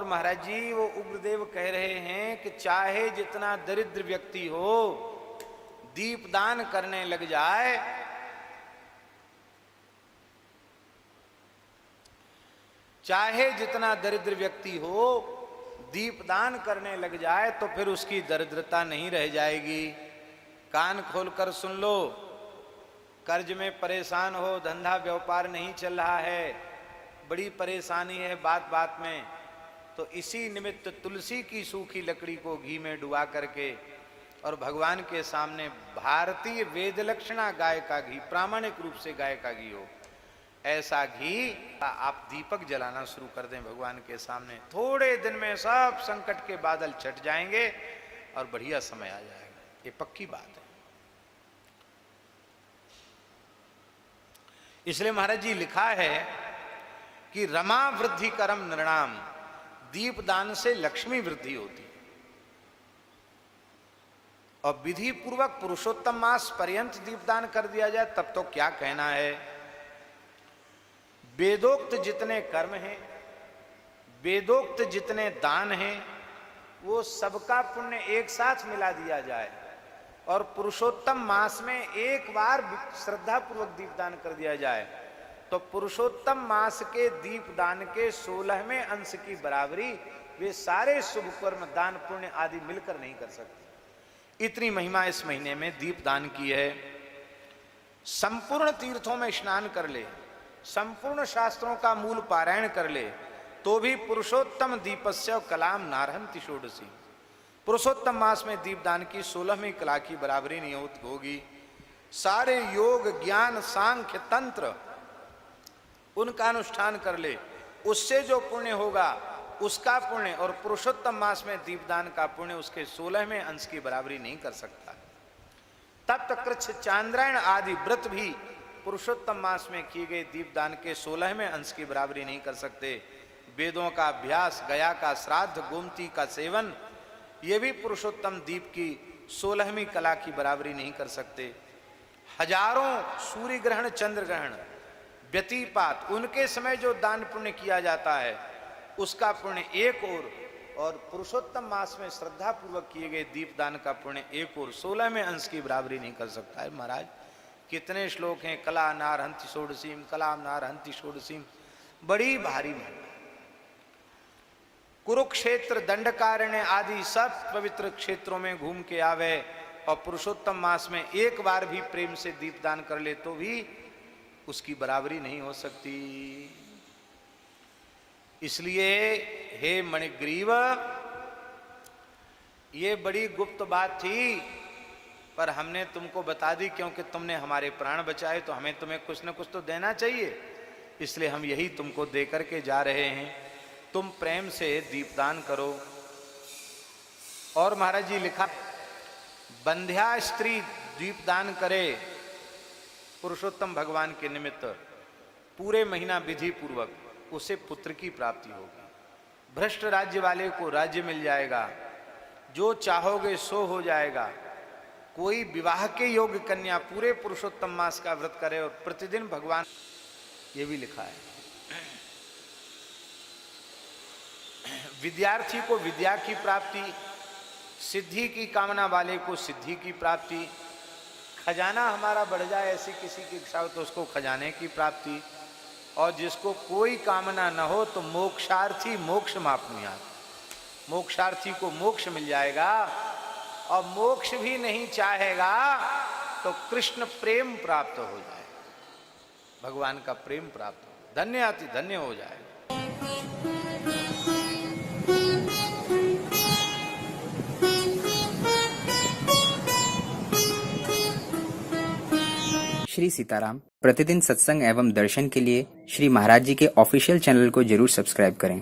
महाराज जी वो उग्रदेव कह रहे हैं कि चाहे जितना दरिद्र व्यक्ति हो दीपदान करने लग जाए, चाहे जितना दरिद्र व्यक्ति हो दीपदान करने लग जाए तो फिर उसकी दरिद्रता नहीं रह जाएगी। कान खोलकर सुन लो, कर्ज में परेशान हो, धंधा व्यापार नहीं चल रहा है, बड़ी परेशानी है बात बात में, तो इसी निमित्त तुलसी की सूखी लकड़ी को घी में डुबा करके और भगवान के सामने भारतीय वेद लक्षणा गाय का घी, प्रामाणिक रूप से गाय का घी हो, ऐसा घी आप दीपक जलाना शुरू कर दें भगवान के सामने। थोड़े दिन में सब संकट के बादल छट जाएंगे और बढ़िया समय आ जाएगा, ये पक्की बात है। इसलिए महाराज जी लिखा है कि रमा वृद्धि करम नृणाम, दीपदान से लक्ष्मी वृद्धि होती है। और विधि पूर्वक पुरुषोत्तम मास पर्यंत दीपदान कर दिया जाए तब तो क्या कहना है। वेदोक्त जितने कर्म हैं, वेदोक्त जितने दान हैं, वो सबका पुण्य एक साथ मिला दिया जाए और पुरुषोत्तम मास में एक बार श्रद्धा पूर्वक दीपदान कर दिया जाए तो पुरुषोत्तम मास के दीपदान के 16वें अंश की बराबरी वे सारे शुभ कर्म दान पुण्य आदि मिलकर नहीं कर सकते। इतनी महिमा इस महीने में दीपदान की है। संपूर्ण तीर्थों में स्नान कर ले, संपूर्ण शास्त्रों का मूल पारायण कर ले तो भी पुरुषोत्तम दीपस्य कलाम नारहंति षोडशी, पुरुषोत्तम मास में दीपदान की 16वीं कला की बराबरी नहीं होगी। सारे योग ज्ञान सांख्य तंत्र उनका अनुष्ठान कर ले, उससे जो पुण्य होगा उसका पुण्य और पुरुषोत्तम मास में दीपदान का पुण्य उसके 16वें अंश की बराबरी नहीं कर सकता। तब तक कृच्छ चांद्रायण आदि व्रत भी पुरुषोत्तम मास में किए गए दीपदान के 16वें अंश की बराबरी नहीं कर सकते। वेदों का अभ्यास, गया का श्राद्ध, गोमती का सेवन, ये भी पुरुषोत्तम दीप की 16वीं कला की बराबरी नहीं कर सकते। हजारों सूर्य ग्रहण, चंद्र ग्रहण, व्यतिपात, उनके समय जो दान पुण्य किया जाता है उसका पुण्य एक और पुरुषोत्तम मास में श्रद्धा पूर्वक किए गए दीपदान का पुण्य एक और 16वें अंश की बराबरी नहीं कर सकता है। महाराज कितने श्लोक हैं, कला नारहंति षोडशीम, कलाम नारहंति षोडशीम, बड़ी भारी महिमा। कुरुक्षेत्र, दंडकारण्य आदि सब पवित्र क्षेत्रों में घूम के आवे और पुरुषोत्तम मास में एक बार भी प्रेम से दीपदान कर ले तो भी उसकी बराबरी नहीं हो सकती। इसलिए हे मणिग्रीव, ये बड़ी गुप्त बात थी पर हमने तुमको बता दी क्योंकि तुमने हमारे प्राण बचाए तो हमें तुम्हें कुछ न कुछ तो देना चाहिए, इसलिए हम यही तुमको दे करके जा रहे हैं। तुम प्रेम से दीपदान करो। और महाराज जी लिखा, बंध्या स्त्री दीपदान करे पुरुषोत्तम भगवान के निमित्त पूरे महीना विधि पूर्वक, उसे पुत्र की प्राप्ति होगी। भ्रष्ट राज्य वाले को राज्य मिल जाएगा, जो चाहोगे सो हो जाएगा। कोई विवाह के योग्य कन्या पूरे पुरुषोत्तम मास का व्रत करे और प्रतिदिन भगवान, ये भी लिखा है। विद्यार्थी को विद्या की प्राप्ति, सिद्धि की कामना वाले को सिद्धि की प्राप्ति, खजाना हमारा बढ़ जाए ऐसी किसी की इच्छा हो तो उसको खजाने की प्राप्ति, और जिसको कोई कामना न हो तो मोक्षार्थी मोक्ष मापनुयात, मोक्षार्थी को मोक्ष मिल जाएगा। और मोक्ष भी नहीं चाहेगा तो कृष्ण प्रेम प्राप्त हो जाएगा, भगवान का प्रेम प्राप्त हो, धन्य अति धन्य हो जाएगा। श्री सीताराम प्रतिदिन सत्संग एवं दर्शन के लिए श्री महाराज जी के ऑफिशियल चैनल को जरूर सब्सक्राइब करें।